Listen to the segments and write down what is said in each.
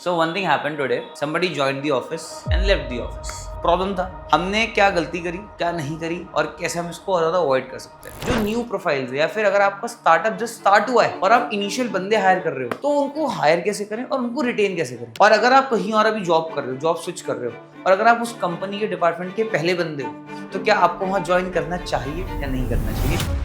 So one thing happened today. Somebody joined the office and left the office. Problem था हमने क्या गलती करी, क्या नहीं करी और कैसे हम इसको और ज़्यादा अवॉइड कर सकते हैं। जो न्यू प्रोफाइल्स है या फिर अगर आपका स्टार्टअप जस्ट स्टार्ट हुआ है और आप इनिशियल बंदे हायर कर रहे हो तो उनको हायर कैसे करें और उनको रिटेन कैसे करें। और अगर आप कहीं और अभी जॉब कर रहे हो, जॉब स्विच कर रहे हो और अगर आप उस कंपनी के डिपार्टमेंट के पहले बंदे हो तो क्या आपको वहाँ ज्वाइन करना चाहिए या नहीं करना चाहिए।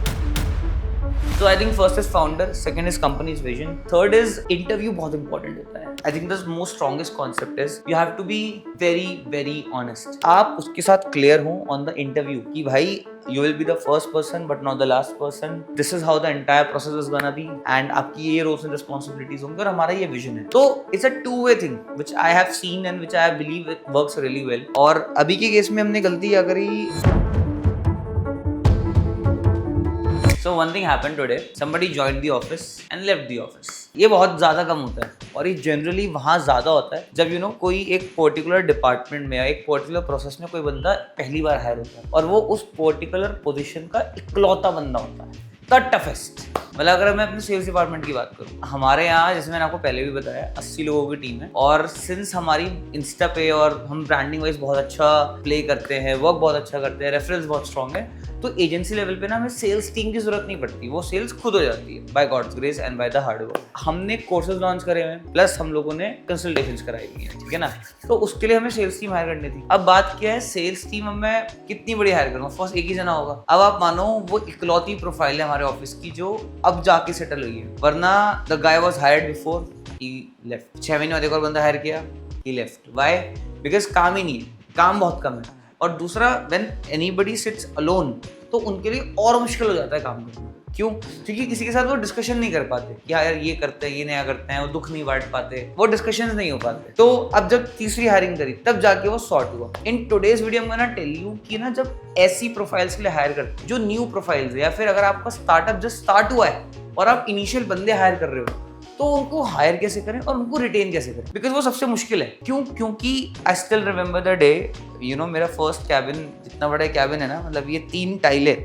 So I think first is founder, second is company's vision, third is interview बहुत important होता है। I think the most strongest concept is you have to be very honest. आप उसके साथ clear हो on the interview कि भाई you will be the first person but not the last person. This is how the entire process is gonna be and आपकी ये roles and responsibilities होंगे और हमारा ये vision है। तो it's a two-way thing which I have seen and which I believe it works really well. और अभी के केस में हमने गलती क्या करी। So one thing happened today. Somebody joined the office and left the office. ये बहुत ज़्यादा कम होता है और ये जनरली वहाँ ज़्यादा होता है जब कोई एक पर्टिकुलर डिपार्टमेंट में या एक पर्टिकुलर प्रोसेस में कोई बंदा पहली बार हायर होता है और वो उस पर्टिकुलर पोजीशन का इकलौता बंदा होता है। द टफेस्ट मतलब अगर मैं अपने सेल्स डिपार्टमेंट की बात करूँ, हमारे यहाँ जैसे मैंने आपको पहले भी बताया 80 लोगों की टीम है और सिंस हमारी इंस्टा पे और हम ब्रांडिंग वाइज बहुत अच्छा प्ले करते हैं, वर्क बहुत अच्छा करते हैं, रेफरेंस बहुत स्ट्रॉन्ग है, तो एजेंसी लेवल पे ना हमें सेल्स टीम की जरूरत नहीं पड़ती, वो सेल्स खुद हो जाती है by god's grace and by the hard work. हमने कोर्सेज लॉन्च करे हुए हैं प्लस हम लोगों ने कंसल्टेशंस कराई हुई हैं, ठीक है ना। तो उसके लिए हमें सेल्स टीम हायर करनी थी। अब बात क्या है, सेल्स टीम अब मैं कितनी बड़ी हायर करूँगा, फर्स्ट एक ही जना होगा। अब आप मानो वो इकलौती प्रोफाइल है हमारे ऑफिस की जो अब जाके सेटल हुई है, वरना the guy was hired before he left. 6 महीने बाद एक और बंदा हायर किया, ही लेफ्ट। व्हाई? बिकॉज काम ही नहीं है, काम बहुत कम है। और दूसरा, व्हेन एनीबडी सिट्स अलोन तो उनके लिए और मुश्किल हो जाता है काम करना। क्यों? क्योंकि किसी के साथ वो डिस्कशन नहीं कर पाते कि यार ये करते हैं, ये नया करते हैं, वो दुख नहीं बांट पाते, वो डिस्कशंस नहीं हो पाते। तो अब जब तीसरी हायरिंग करी तब जाके वो सॉर्ट हुआ। इन टुडेज वीडियो में ना टेल यू कि ना जब ऐसी प्रोफाइल्स के लिए हायर करते जो न्यू प्रोफाइल्स है या फिर अगर आपका स्टार्टअप जस्ट स्टार्ट हुआ है और आप इनिशियल बंदे हायर कर रहे हो तो उनको हायर कैसे करें और उनको रिटेन कैसे करें, बिकॉज वो सबसे मुश्किल है। क्यों? क्योंकि I still remember the day मेरा फर्स्ट कैबिन, जितना बड़ा कैबिन है ना, मतलब ये 3 टाइलें,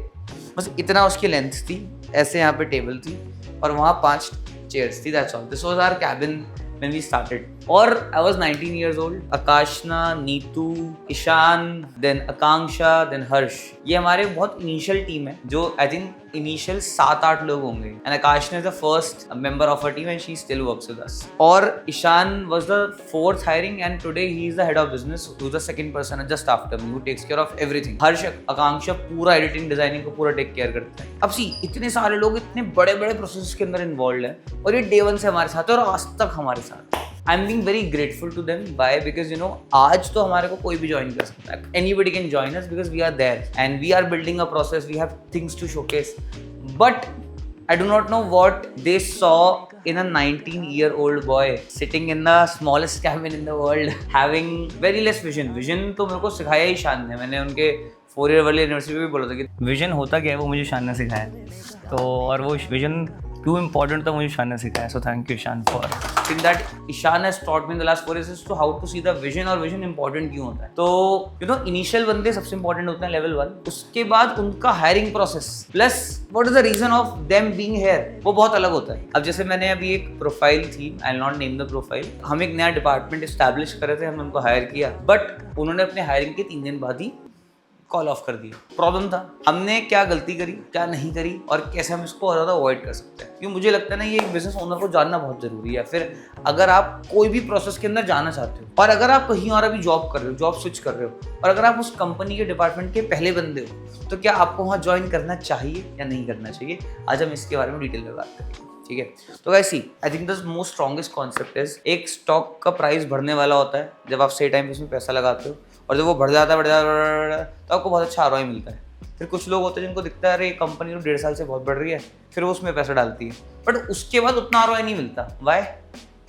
बस इतना उसकी लेंथ थी, ऐसे यहाँ पे टेबल थी और वहाँ 5 चेयर्स थी, that's all. This was our cabin when we started. और I was 19 years old. Akashna, Neetu, Ishan, then Akanksha, then Harsh. ये हमारे बहुत इनिशियल टीम है जो I think इनिशियल 7-8 लोग होंगे। And Akashna is the first member of our team and she still works with us. और Ishan was the 4th hiring and today he is the head of business, who's the second person just after me, who takes care of everything. Harsh, Akanksha पूरा editing designing को पूरा take care करते हैं। अब इतने सारे लोग इतने बड़े बड़े प्रोसेस के अंदर इन्वॉल्व है और ये डे 1 से हमारे साथ है और आज तक हमारे साथ। I am being very grateful to them, by because आज तो हमारे को कोई भी ज्वाइन कर सकता है। Anybody can join us because we are there and we are building a process, we have things to showcase. But I do not know what they saw in a 19-year-old boy sitting in the smallest cabin in the world having very less vision. Vision तो मेरे को सिखाया ही शान ने। मैंने उनके 4 year वाली university में भी बोला था कि विजन होता क्या है, वो मुझे शान ने सिखाया। तो और वो विजन क्यों इम्पोर्टेंट था मुझे ईशान ने सिखाया। So thank you Ishan for think that Ishan has taught me in the last 4 years to how to see the vision और विजन इंपॉर्टेंट क्यों होता है। तो इनिशियल बंदे सबसे इंपॉर्टेंट होते हैं लेवल 1, उसके बाद उनका hiring process plus what is the reason of them being here, वो बहुत अलग होता है। अब जैसे मैंने अभी एक प्रोफाइल थी, I will not name the profile, हम एक नया डिपार्टमेंट एस्टैब्लिश कर रहे थे, हमने उनको हायर किया बट उन्होंने अपने हायरिंग के 3 दिन बाद ही कॉल ऑफ कर दिया। प्रॉब्लम था हमने क्या गलती करी, क्या नहीं करी और कैसे हम इसको और ज़्यादा अवॉइड कर सकते हैं। क्योंकि मुझे लगता है ना ये एक बिजनेस ओनर को जानना बहुत जरूरी है। फिर अगर आप कोई भी प्रोसेस के अंदर जाना चाहते हो और अगर आप कहीं और अभी जॉब कर रहे हो, जॉब स्विच कर रहे हो और अगर आप उस कंपनी के डिपार्टमेंट के पहले बंदे हो तो क्या आपको वहाँ ज्वाइन करना चाहिए या नहीं करना चाहिए। आज हम इसके बारे में डिटेल में बात करेंगे, ठीक है। तो guys see, I think the most strongest concept is, एक स्टॉक का प्राइस बढ़ने वाला होता है जब आप सही टाइम पे उसमें पैसा लगाते हो और जब वो बढ़ जाता है तो आपको बहुत अच्छा आरओआई मिलता है। फिर कुछ लोग होते हैं जिनको दिखता है अरे ये कंपनी तो 1.5 साल से बहुत बढ़ रही है, फिर वो उसमें पैसा डालती है बट उसके बाद उतना आरओआई नहीं मिलता। व्हाई?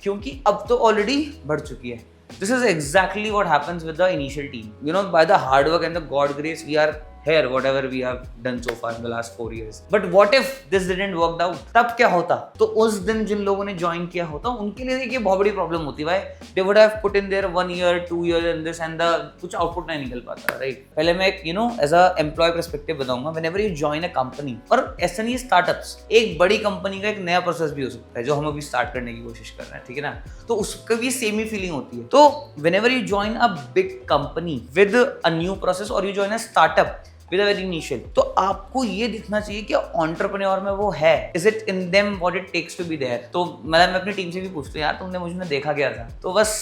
क्योंकि अब तो ऑलरेडी बढ़ चुकी है। This is exactly what happens with the initial team. By the hard work and the God grace, we are here whatever we have done so far in the last 4 years. But what if this didn't work out? तब क्या होता? तो उस दिन जिन लोगों ने join किया होता उनके लिए ये बहुत बड़ी प्रॉब्लम होती भाई. They would have put in their 1 year 2 year in this and the कुछ आउटपुट नहीं निकल पाता, राइट? पहले मैं एक as a employee perspective बताऊंगा. Whenever you join a company, और ऐसा नहीं स्टार्टअप्स, एक बड़ी कंपनी का एक नया प्रोसेस भी हो सकता है जो हम अभी स्टार्ट करने की कोशिश कर रहे हैं, ठीक है ना? तो उसका भी सेम ही फीलिंग होती है. तो whenever you join a big company with a new process or you join a startup with a very initial, तो आपको ये दिखना चाहिए कि एंटरप्रेन्योर में वो है. Is it in them what it takes to be there. तो मैं अपनी टीम से भी पूछता हूँ यार तुमने मुझे देखा क्या था. तो बस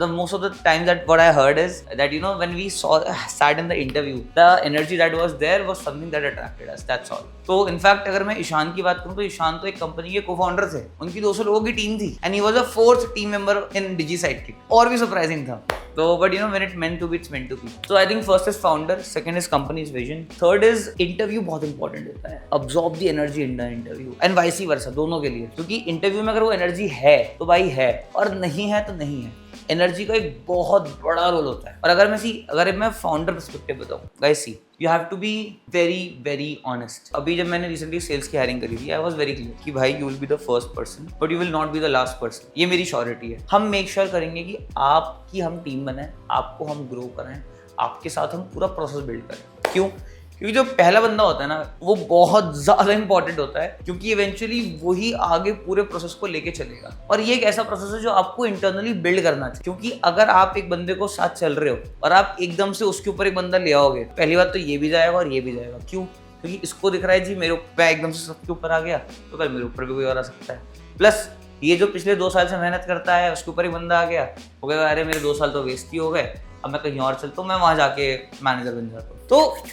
the most of the times that what I heard is that when we sat in the interview, the energy that was there was something that attracted us. That's all. तो इनफैक्ट अगर मैं ईशान की बात करूँ तो ईशान तो एक कंपनी के को-फाउंडर थे. उनकी 200 लोगों की टीम थी and he was a 4th team member in DigiSidekick. और भी सरप्राइजिंग था. तो but when it meant to be, it's meant to be. So I think first is founder, second is company's vision, third is interview बहुत important होता है. Absorb the energy in the interview and vice versa, दोनों के लिए. क्योंकि interview में अगर वो एनर्जी है तो भाई है, और नहीं है तो नहीं है. एनर्जी का एक बहुत बड़ा रोल होता है. और अगर मैं फाउंडर पर्सपेक्टिव बताऊं, guys see, you have to be very very honest. अभी जब मैंने रिसेंटली सेल्स की हायरिंग करी थी, आई वाज वेरी क्लियर कि भाई you will be the first person but you will not be the last person. ये मेरी श्योरिटी है. हम मेक श्योर करेंगे कि आपकी हम टीम बनाएं, आपको हम ग्रो कराएं, आपके साथ हम पूरा प्रोसेस बिल्ड करें. क्यों? क्योंकि जो पहला बंदा होता है ना वो बहुत ज़्यादा इंपॉर्टेंट होता है, क्योंकि इवेंचुअली वही आगे पूरे प्रोसेस को लेके चलेगा. और ये एक ऐसा प्रोसेस है जो आपको इंटरनली बिल्ड करना चाहिए. क्योंकि अगर आप एक बंदे को साथ चल रहे हो और आप एकदम से उसके ऊपर एक बंदा ले आओगे, पहली बात तो ये भी जाएगा और ये भी जाएगा. क्यों? क्योंकि इसको दिख रहा है जी मेरे ऊपर एकदम से सबके ऊपर आ गया तो कल मेरे ऊपर भी कोई और आ सकता है. प्लस ये जो पिछले 2 साल से मेहनत करता है उसके ऊपर ही बंदा आ गया, हो गया अरे मेरे 2 साल तो वेस्ट ही हो गए, अब मैं कहीं और चलता हूँ, मैं वहाँ जाके मैनेजर बन जाता हूँ. तो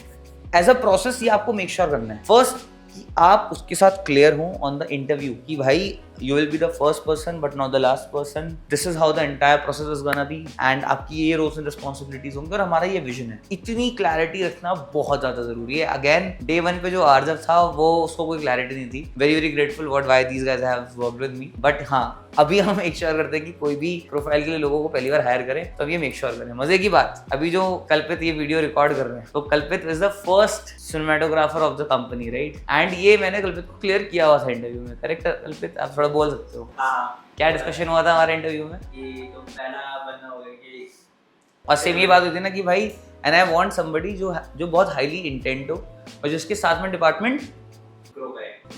एज अ प्रोसेस ये आपको मेक श्योर करना है फर्स्ट कि आप उसके साथ क्लियर हो ऑन द इंटरव्यू कि भाई you will be the first person but not the last person. This is how the entire process is gonna be and आपकी ये रोल्स एंड रिस्पॉन्सिबिलिटीज होंगे और हमारा ये विजन है. इतनी क्लैरिटी रखना बहुत ज्यादा जरूरी है. अगेन डे 1 पे जो आर्जव था वो उसको कोई क्लैरिटी नहीं थी. Very very grateful what why these guys have worked with me. But हाँ, अभी हम मेक श्योर करते हैं कि कोई भी प्रोफाइल के लिए लोगों को पहली बार हायर करें तो अब ये मेक श्योर करें. मजे की बात, अभी जो कल्पित ये वीडियो रिकॉर्ड कर रहे हैं तो कल्पित is the first cinematographer of the company, right? And ये मैंने कल्पित को क्लियर किया हुआ था इंटरव्यू में. करेक्ट कल्पित? आप थोड़ा बोल सकते हो. क्या डिस्कशन हुआ था हमारे इंटरव्यू में? कि तुम पहला बंदा होगा कि, और सेम ये बात होती है ना कि भाई एंड आई वांट समबडी जो बहुत हाईली इंटेंट हो और जिसके साथ में डिपार्टमेंट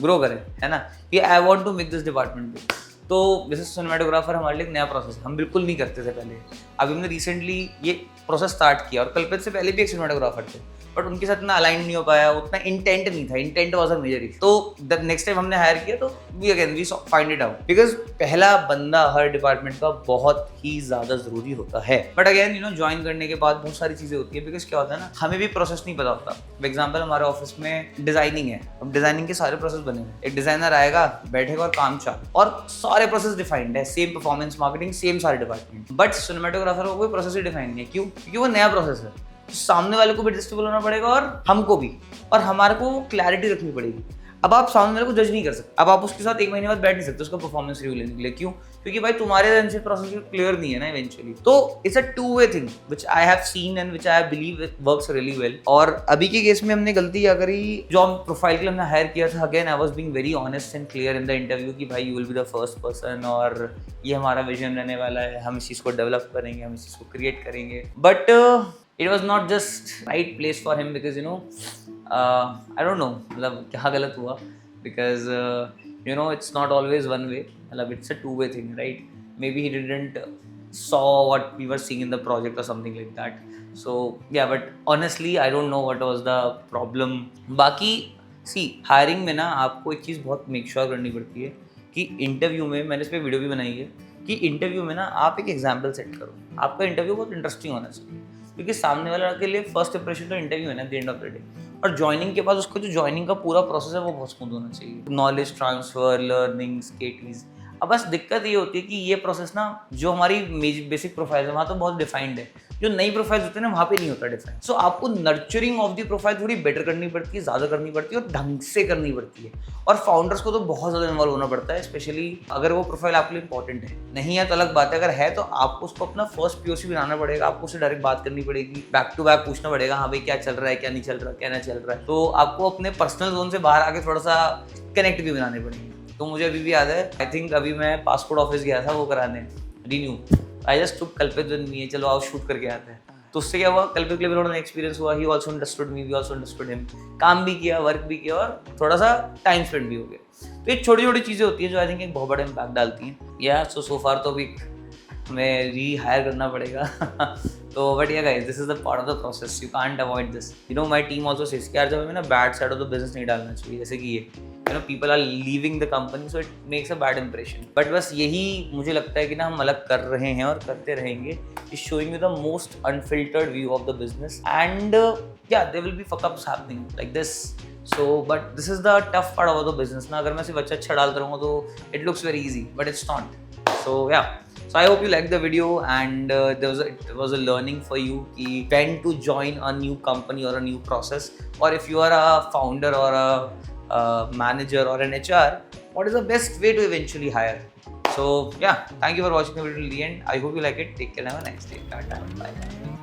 ग्रो करे, है ना? कि I want to make this department grow. तो जैसे सिनेमेटोग्राफर हमारे लिए एक नया प्रोसेस है, हम बिल्कुल नहीं करते थे पहले. अभी हमने रिसेंटली ये प्रोसेस स्टार्ट किया और कल्पित से पहले भी एक सिनेमेटोग्राफर थे बट उनके साथ इतना अलाइन नहीं हो पाया, उतना इंटेंट नहीं था. Intent was a major issue. तो द नेक्स्ट टाइम हमने हायर किया तो we find it out because पहला बंदा हर डिपार्टमेंट का बहुत ही ज्यादा जरूरी होता है. बट अगेन ज्वाइन करने के बाद बहुत सारी चीजें होती है बिकॉज क्या होता है ना, हमें भी प्रोसेस नहीं पता होता. फॉर एग्जाम्पल हमारे ऑफिस में डिजाइनिंग है, अब डिजाइनिंग के सारे प्रोसेस बने हुए. एक डिजाइनर आएगा, बैठेगा और काम चालू, और सारे प्रोसेस डिफाइंड है. सेम परफॉर्मेंस मार्केटिंग, सेम सारे डिपार्टमेंट. बट सिनेमेटोग्राफर को कोई प्रोसेस ही डिफाइंड नहीं है. क्यों? क्योंकि वो नया प्रोसेस है. सामने वाले को भी एडजस्टेबल होना पड़ेगा और हमको भी, और हमारे को क्लैरिटी रखनी पड़ेगी. अब आप सामने वाले को जज नहीं कर सकते. अब आप उसके साथ 1 महीने बाद बैठ नहीं सकते उसका परफॉर्मेंस रिव्यू लेने के लिए. क्यों? क्योंकि भाई तुम्हारे एंड से प्रोसेस क्लियर नहीं है ना इवेंचुअली. तो it's a 2-way thing which I have seen and which I believe it works really well. और अभी के केस में हमने गलती क्या करी, जो हम प्रोफाइल के लिए हमने हायर किया था, again I was being very honest and clear in the interview कि भाई you will be the first person और ये हमारा विजन रहने वाला है, हम इस चीज़ को डेवलप करेंगे, हम इस चीज़ को क्रिएट करेंगे. But it was not just right place for him because I don't know मतलब क्या गलत हुआ because it's not always one way, मतलब it's a 2-way thing, right? Maybe he didn't saw what we were seeing in the project or something like that. So yeah, but honestly I don't know what was the problem. बाकी hiring में ना आपको एक चीज़ बहुत make sure करनी पड़ती है कि इंटरव्यू में, मैंने इस पर वीडियो भी बनाई है कि इंटरव्यू में ना आप एक एग्जाम्पल सेट करो. आपका इंटरव्यू बहुत इंटरेस्टिंग होना चाहिए क्योंकि सामने वाले के लिए फर्स्ट इंप्रेशन तो इंटरव्यू है ना, at the end of the day. और ज्वाइनिंग के बाद उसका जो ज्वाइनिंग का पूरा प्रोसेस है वो बहुत स्मूथ होना चाहिए. नॉलेज ट्रांसफर, लर्निंग, केटीज, अब बस दिक्कत ये होती है कि ये प्रोसेस ना जो हमारी बेसिक प्रोफाइल है वहाँ तो बहुत डिफाइंड है, जो नई प्रोफाइल होते हैं ना वहाँ पे नहीं होता डिफाइन। सो आपको नर्चरिंग ऑफ द प्रोफाइल थोड़ी बेटर करनी पड़ती है, ज़्यादा करनी पड़ती है और ढंग से करनी पड़ती है। और फाउंडर्स को तो बहुत ज़्यादा इन्वॉल्व होना पड़ता है, स्पेशली अगर वो प्रोफाइल आपके लिए इंपॉर्टेंट है। नहीं है तो अलग बात है, अगर है तो आपको उसको अपना फर्स्ट POC बनाना पड़ेगा, आपको उससे डायरेक्ट बात करनी पड़ेगी, बैक टू बैक पूछना पड़ेगा, हाँ भाई क्या चल रहा है, क्या नहीं चल रहा, क्या नहीं चल रहा है। तो आपको अपने पर्सनल जोन से बाहर आके थोड़ा सा कनेक्ट भी बनाने पड़ेंगे। तो मुझे अभी भी याद है, आई थिंक अभी मैं पासपोर्ट ऑफिस गया था वो कराने रिन्यू। आई जस्ट टुक कल्पित विद मी, चलो आओ शूट करके आते हैं। तो उससे क्या हुआ, कल्पित के लिए थोड़ा एक्सपीरियंस हुआ, he also understood me, we also understood him. काम भी किया, वर्क भी किया और थोड़ा सा टाइम स्पेंड भी हो गया। तो ये छोटी छोटी चीज़ें होती हैं जो आई थिंक एक बहुत बड़ा इम्पैक्ट डालती हैं। या सो फार तो अभी हमें रीहायर करना पड़ेगा तो बट या guys, this is the part of the process, you can't avoid this. You know my team also says कि यार जब हमें ना bad side of the business नहीं डालना चाहिए, जैसे कि ये you know people are leaving the company so it makes a bad impression. But बस यही मुझे लगता है कि ना हम अलग कर रहे हैं और करते रहेंगे, is showing you the most unfiltered view of the business and yeah there will be fuck ups happening like this. So but this is the tough part of the business ना। अगर मैं सिर्फ अच्छा डालता रहूँगा तो it looks very easy but it's not. So yeah, so I hope you liked the video and it was a learning for you ki when to join a new company or a new process, or if you are a founder or a manager or an HR, what is the best way to eventually hire. So yeah, thank you for watching the video till the end. I hope you like it. Take care and have a nice day. Bye.